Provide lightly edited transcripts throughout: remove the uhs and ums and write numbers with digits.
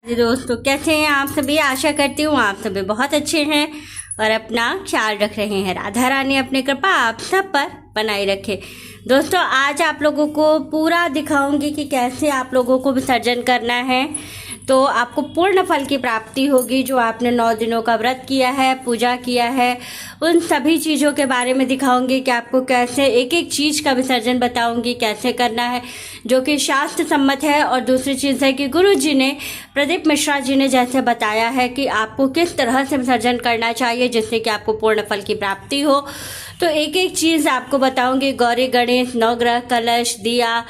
दोस्तों, कैसे हैं आप सभी। आशा करती हूँ आप सभी बहुत अच्छे हैं और अपना ख्याल रख रहे हैं। राधा रानी अपनी कृपा आप सब पर बनाए रखे। दोस्तों, आज आप लोगों को पूरा दिखाऊंगी कि कैसे आप लोगों को विसर्जन करना है तो आपको पूर्ण फल की प्राप्ति होगी। जो आपने 9 दिनों का व्रत किया है, पूजा किया है, उन सभी चीज़ों के बारे में दिखाऊंगी कि आपको कैसे एक एक चीज़ का विसर्जन बताऊंगी कैसे करना है, जो कि शास्त्र सम्मत है। और दूसरी चीज़ है कि गुरु जी ने, प्रदीप मिश्रा जी ने जैसे बताया है कि आपको किस तरह से विसर्जन करना चाहिए जिससे कि आपको पूर्ण फल की प्राप्ति हो। तो एक एक चीज़ आपको बताऊंगी। गौरी गणेश, नवग्रह, कलश, दिया,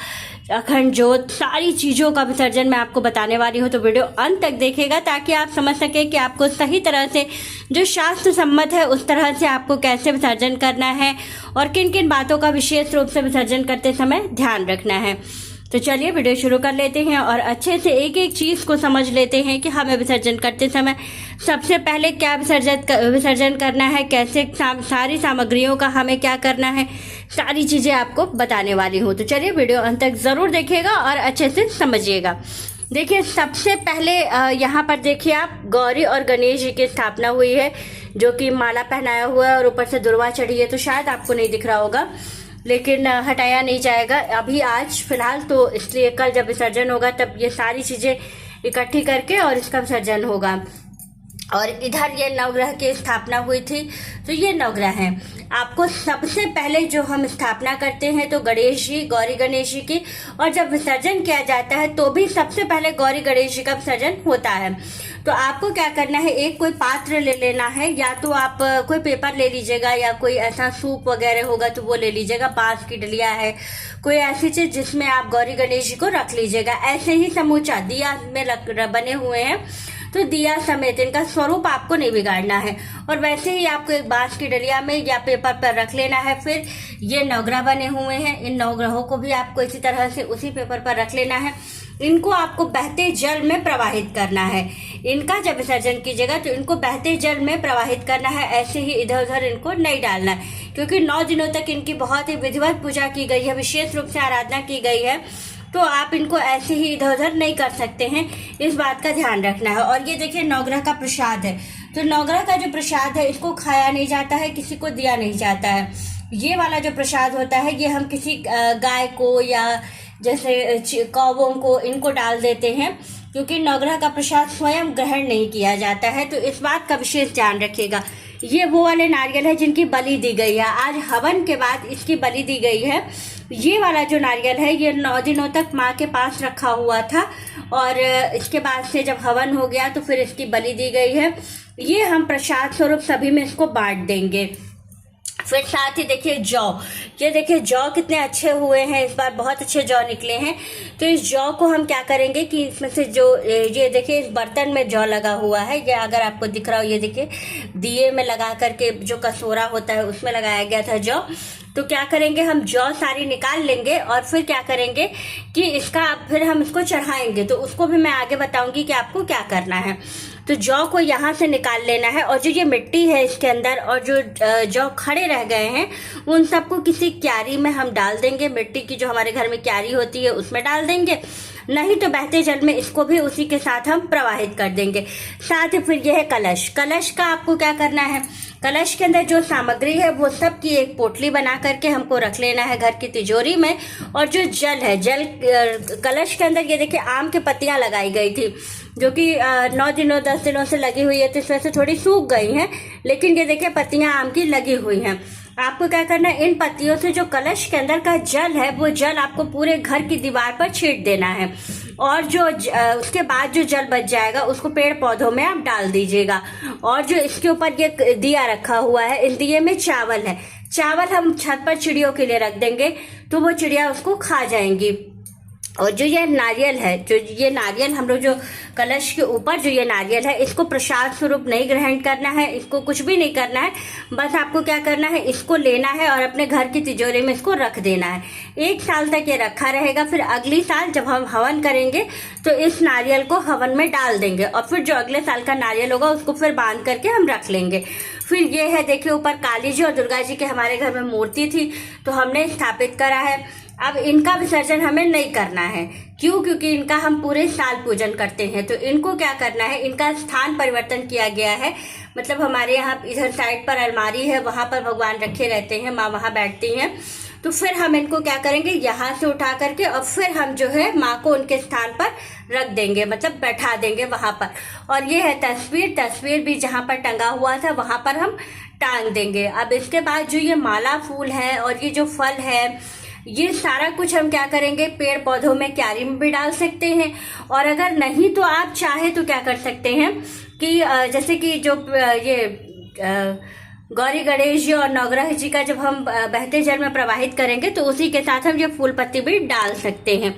अखंड ज्योत, सारी चीज़ों का विसर्जन मैं आपको बताने वाली हूँ। तो वीडियो अंत तक देखिएगा ताकि आप समझ सकें कि आपको सही तरह से, जो शास्त्र सम्मत है, उस तरह से आपको कैसे विसर्जन करना है और किन किन बातों का विशेष रूप से विसर्जन करते समय ध्यान रखना है। तो चलिए वीडियो शुरू कर लेते हैं और अच्छे से एक एक चीज़ को समझ लेते हैं कि हमें विसर्जन करते समय सबसे पहले क्या विसर्जन करना है, कैसे सारी सामग्रियों का हमें क्या करना है, सारी चीज़ें आपको बताने वाली हूँ। तो चलिए वीडियो अंत तक ज़रूर देखिएगा और अच्छे से समझिएगा। देखिए, सबसे पहले यहाँ पर देखिए आप, गौरी और गणेश जी की स्थापना हुई है, जो कि माला पहनाया हुआ है और ऊपर से दुर्वा चढ़ी है। तो शायद आपको नहीं दिख रहा होगा, लेकिन हटाया नहीं जाएगा अभी आज फिलहाल। तो इसलिए कल जब विसर्जन होगा तब ये सारी चीज़ें इकट्ठी करके और इसका विसर्जन होगा। और इधर ये नवग्रह की स्थापना हुई थी। तो ये नवग्रह हैं। आपको सबसे पहले जो हम स्थापना करते हैं तो गणेश जी, गौरी गणेश जी की, और जब विसर्जन किया जाता है तो भी सबसे पहले गौरी गणेश जी का विसर्जन होता है। तो आपको क्या करना है, एक कोई पात्र ले लेना है, या तो आप कोई पेपर ले लीजिएगा या कोई ऐसा सूप वगैरह होगा तो वो ले लीजिएगा। बांस की डलिया है, कोई ऐसी चीज जिसमें आप गौरी गणेश जी को रख लीजिएगा। ऐसे ही समूचा दिया में बने हुए हैं, तो दिया समेत इनका स्वरूप आपको नहीं बिगाड़ना है। और वैसे ही आपको एक बांस की डलिया में या पेपर पर रख लेना है। फिर ये नवग्रह बने हुए हैं, इन नवग्रहों को भी आपको इसी तरह से उसी पेपर पर रख लेना है। इनको आपको बहते जल में प्रवाहित करना है। इनका जब विसर्जन कीजिएगा तो इनको बहते जल में प्रवाहित करना है, ऐसे ही इधर उधर इनको नहीं डालना है। क्योंकि 9 दिनों तक इनकी बहुत ही विधिवत पूजा की गई है, विशेष रूप से आराधना की गई है। तो आप इनको ऐसे ही इधर उधर नहीं कर सकते हैं, इस बात का ध्यान रखना है। और ये देखिए, नवग्रह का प्रसाद है। तो नवग्रह का जो प्रसाद है इसको खाया नहीं जाता है, किसी को दिया नहीं जाता है। ये वाला जो प्रसाद होता है ये हम किसी गाय को या जैसे कौवों को, इनको डाल देते हैं, क्योंकि नवग्रह का प्रसाद स्वयं ग्रहण नहीं किया जाता है। तो इस बात का विशेष ध्यान रखिएगा। ये वो वाले नारियल है जिनकी बलि दी गई है, आज हवन के बाद इसकी बलि दी गई है। ये वाला जो नारियल है ये 9 दिनों तक माँ के पास रखा हुआ था और इसके बाद से जब हवन हो गया तो फिर इसकी बलि दी गई है। ये हम प्रसाद स्वरूप सभी में इसको बांट देंगे। फिर साथ ही देखिए जौ, ये देखिए जौ कितने अच्छे हुए हैं, इस बार बहुत अच्छे जौ निकले हैं। तो इस जौ को हम क्या करेंगे कि इसमें से जो ये देखिए इस बर्तन में जौ लगा हुआ है, ये अगर आपको दिख रहा हो, ये देखिए दिए में लगा करके जो कसोरा होता है उसमें लगाया गया था जौ। तो क्या करेंगे, हम जौ सारी निकाल लेंगे और फिर क्या करेंगे कि इसका फिर हम इसको चढ़ाएंगे। तो उसको भी मैं आगे बताऊंगी कि आपको क्या करना है। तो जौ को यहाँ से निकाल लेना है और जो ये मिट्टी है इसके अंदर और जो जौ खड़े रह गए हैं उन सबको किसी क्यारी में हम डाल देंगे। मिट्टी की जो हमारे घर में क्यारी होती है उसमें डाल देंगे, नहीं तो बहते जल में इसको भी उसी के साथ हम प्रवाहित कर देंगे। साथ ही फिर यह है कलश। कलश का आपको क्या करना है, कलश के अंदर जो सामग्री है वो सब की एक पोटली बना करके हमको रख लेना है घर की तिजोरी में। और जो जल है, जल कलश के अंदर ये देखिए आम की पत्तियां लगाई गई थी, जो कि 9 दिनों 10 दिनों से लगी हुई है, तो इसमें से थोड़ी सूख गई हैं, लेकिन ये देखिए पत्तियां आम की लगी हुई हैं। आपको क्या करना है, इन पत्तियों से जो कलश के अंदर का जल है वो जल आपको पूरे घर की दीवार पर छींट देना है। और जो उसके बाद जो जल बच जाएगा उसको पेड़ पौधों में आप डाल दीजिएगा। और जो इसके ऊपर ये दिया रखा हुआ है, इस दिए में चावल है, चावल हम छत पर चिड़ियों के लिए रख देंगे, तो वो चिड़िया उसको खा जाएंगी। और जो ये नारियल है, जो ये नारियल हम लोग जो कलश के ऊपर जो ये नारियल है, इसको प्रसाद स्वरूप नहीं ग्रहण करना है, इसको कुछ भी नहीं करना है। बस आपको क्या करना है, इसको लेना है और अपने घर की तिजोरी में इसको रख देना है। 1 साल तक ये रखा रहेगा। फिर अगली साल जब हम हवन करेंगे तो इस नारियल को हवन में डाल देंगे और फिर जो अगले साल का नारियल होगा उसको फिर बांध करके हम रख लेंगे। फिर ये है देखिए, ऊपर काली जी और दुर्गा जी के हमारे घर में मूर्ति थी तो हमने स्थापित करा है। अब इनका विसर्जन हमें नहीं करना है। क्यों? क्योंकि इनका हम पूरे साल पूजन करते हैं। तो इनको क्या करना है, इनका स्थान परिवर्तन किया गया है। मतलब हमारे यहाँ इधर साइड पर अलमारी है, वहां पर भगवान रखे रहते हैं, माँ वहां बैठती हैं। तो फिर हम इनको क्या करेंगे, यहाँ से उठा करके और फिर हम जो है माँ को उनके स्थान पर रख देंगे, मतलब बैठा देंगे वहां पर। और ये है तस्वीर भी जहाँ पर टंगा हुआ था वहां पर हम टांग देंगे। अब इसके बाद जो ये माला फूल है और ये जो फल है, ये सारा कुछ हम क्या करेंगे, पेड़ पौधों में क्यारी में भी डाल सकते हैं। और अगर नहीं तो आप चाहे तो क्या कर सकते हैं कि जैसे कि जो ये गौरी गणेश जी और नवग्रह जी का जब हम बहते जल में प्रवाहित करेंगे तो उसी के साथ हम ये फूल पत्ती भी डाल सकते हैं।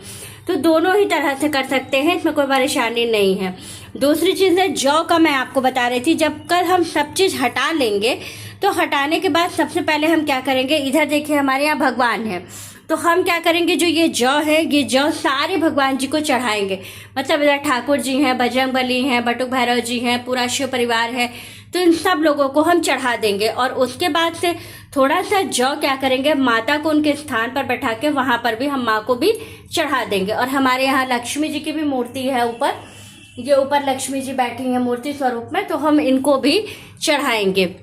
तो दोनों ही तरह से कर सकते हैं, इसमें कोई परेशानी नहीं है। दूसरी चीज़ है जौ का, मैं आपको बता रही थी, जब कल हम सब चीज़ हटा लेंगे तो हटाने के बाद सबसे पहले हम क्या करेंगे, इधर देखिए हमारे यहाँ भगवान है, तो हम क्या करेंगे, जो ये जौ है ये जौ सारे भगवान जी को चढ़ाएंगे। मतलब इधर ठाकुर जी हैं, बजरंगबली हैं, बटुक भैरव जी हैं, पूरा शिव परिवार है, तो इन सब लोगों को हम चढ़ा देंगे। और उसके बाद से थोड़ा सा जौ क्या करेंगे, माता को उनके स्थान पर बैठा के वहां पर भी हम माँ को भी चढ़ा देंगे। और हमारे यहाँ लक्ष्मी जी की भी मूर्ति है ऊपर, ये ऊपर लक्ष्मी जी बैठी हैं मूर्ति स्वरूप में, तो हम इनको भी चढ़ाएंगे।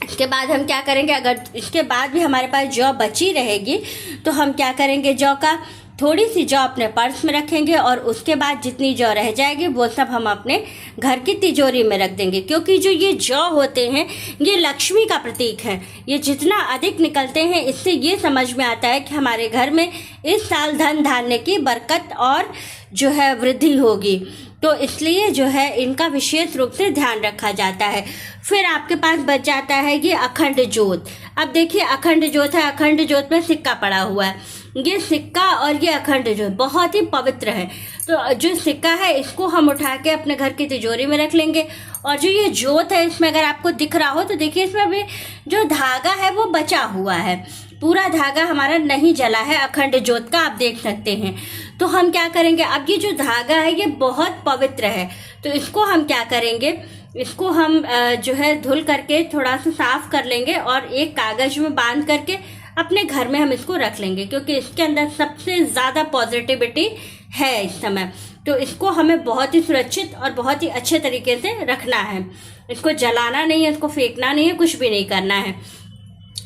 इसके बाद हम क्या करेंगे, अगर इसके बाद भी हमारे पास जौ बची रहेगी तो हम क्या करेंगे, जौ का थोड़ी सी जौ अपने पर्स में रखेंगे और उसके बाद जितनी जौ रह जाएगी वो सब हम अपने घर की तिजोरी में रख देंगे। क्योंकि जो ये जौ होते हैं ये लक्ष्मी का प्रतीक है, ये जितना अधिक निकलते हैं इससे ये समझ में आता है कि हमारे घर में इस साल धन धान्य की बरकत और जो है वृद्धि होगी। तो इसलिए जो है इनका विशेष रूप से ध्यान रखा जाता है। फिर आपके पास बच जाता है ये अखंड जोत। अब देखिए अखंड जोत है, अखंड जोत में सिक्का पड़ा हुआ है, ये सिक्का और ये अखंड जोत बहुत ही पवित्र है। तो जो सिक्का है इसको हम उठा के अपने घर की तिजोरी में रख लेंगे। और जो ये जोत है इसमें अगर आपको दिख रहा हो तो देखिए इसमें अभी जो धागा है वो बचा हुआ है, पूरा धागा हमारा नहीं जला है अखंड जोत का, आप देख सकते हैं। तो हम क्या करेंगे, अब ये जो धागा है ये बहुत पवित्र है, तो इसको हम क्या करेंगे, इसको हम जो है धुल करके थोड़ा सा साफ कर लेंगे और एक कागज में बांध करके अपने घर में हम इसको रख लेंगे। क्योंकि इसके अंदर सबसे ज़्यादा पॉजिटिविटी है इस समय, तो इसको हमें बहुत ही सुरक्षित और बहुत ही अच्छे तरीके से रखना है। इसको जलाना नहीं है, इसको फेंकना नहीं है, कुछ भी नहीं करना है।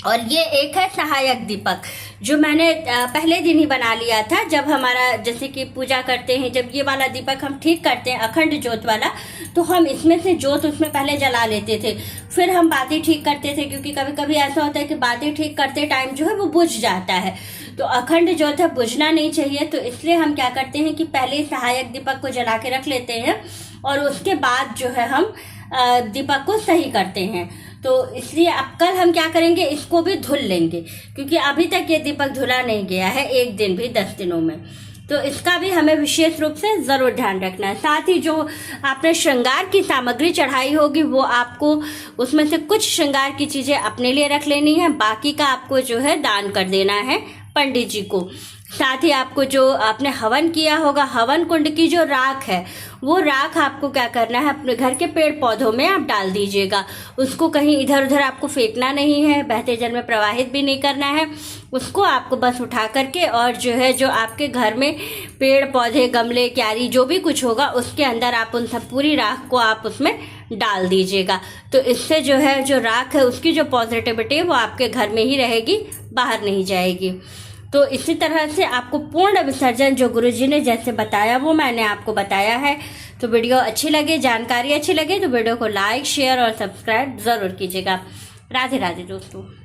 और ये एक है सहायक दीपक, जो मैंने पहले दिन ही बना लिया था जब हमारा जैसे कि पूजा करते हैं, जब ये वाला दीपक हम ठीक करते हैं अखंड जोत वाला, तो हम इसमें से जोत उसमें पहले जला लेते थे, फिर हम बातें ठीक करते थे। क्योंकि कभी कभी ऐसा होता है कि बातें ठीक करते टाइम जो है वो बुझ जाता है, तो अखंड जोत है बुझना नहीं चाहिए। तो इसलिए हम क्या करते हैं कि पहले सहायक दीपक को जला के रख लेते हैं और उसके बाद जो है हम दीपक को सही करते हैं। तो इसलिए अब कल हम क्या करेंगे, इसको भी धुल लेंगे, क्योंकि अभी तक ये दीपक धुला नहीं गया है एक दिन भी 10 दिनों में। तो इसका भी हमें विशेष रूप से जरूर ध्यान रखना है। साथ ही जो आपने श्रृंगार की सामग्री चढ़ाई होगी वो आपको उसमें से कुछ श्रृंगार की चीजें अपने लिए रख लेनी है, बाकी का आपको जो है दान कर देना है पंडित जी को। साथ ही आपको जो आपने हवन किया होगा, हवन कुंड की जो राख है वो राख आपको क्या करना है, अपने घर के पेड़ पौधों में आप डाल दीजिएगा। उसको कहीं इधर उधर आपको फेंकना नहीं है, बहते जल में प्रवाहित भी नहीं करना है। उसको आपको बस उठा करके और जो है जो आपके घर में पेड़ पौधे गमले क्यारी जो भी कुछ होगा उसके अंदर आप उन सब पूरी राख को आप उसमें डाल दीजिएगा। तो इससे जो है जो राख है उसकी जो पॉजिटिविटी है वो आपके घर में ही रहेगी, बाहर नहीं जाएगी। तो इसी तरह से आपको पूर्ण विसर्जन जो गुरुजी ने जैसे बताया वो मैंने आपको बताया है। तो वीडियो अच्छी लगे, जानकारी अच्छी लगे तो वीडियो को लाइक शेयर और सब्सक्राइब जरूर कीजिएगा। राधे राधे दोस्तों।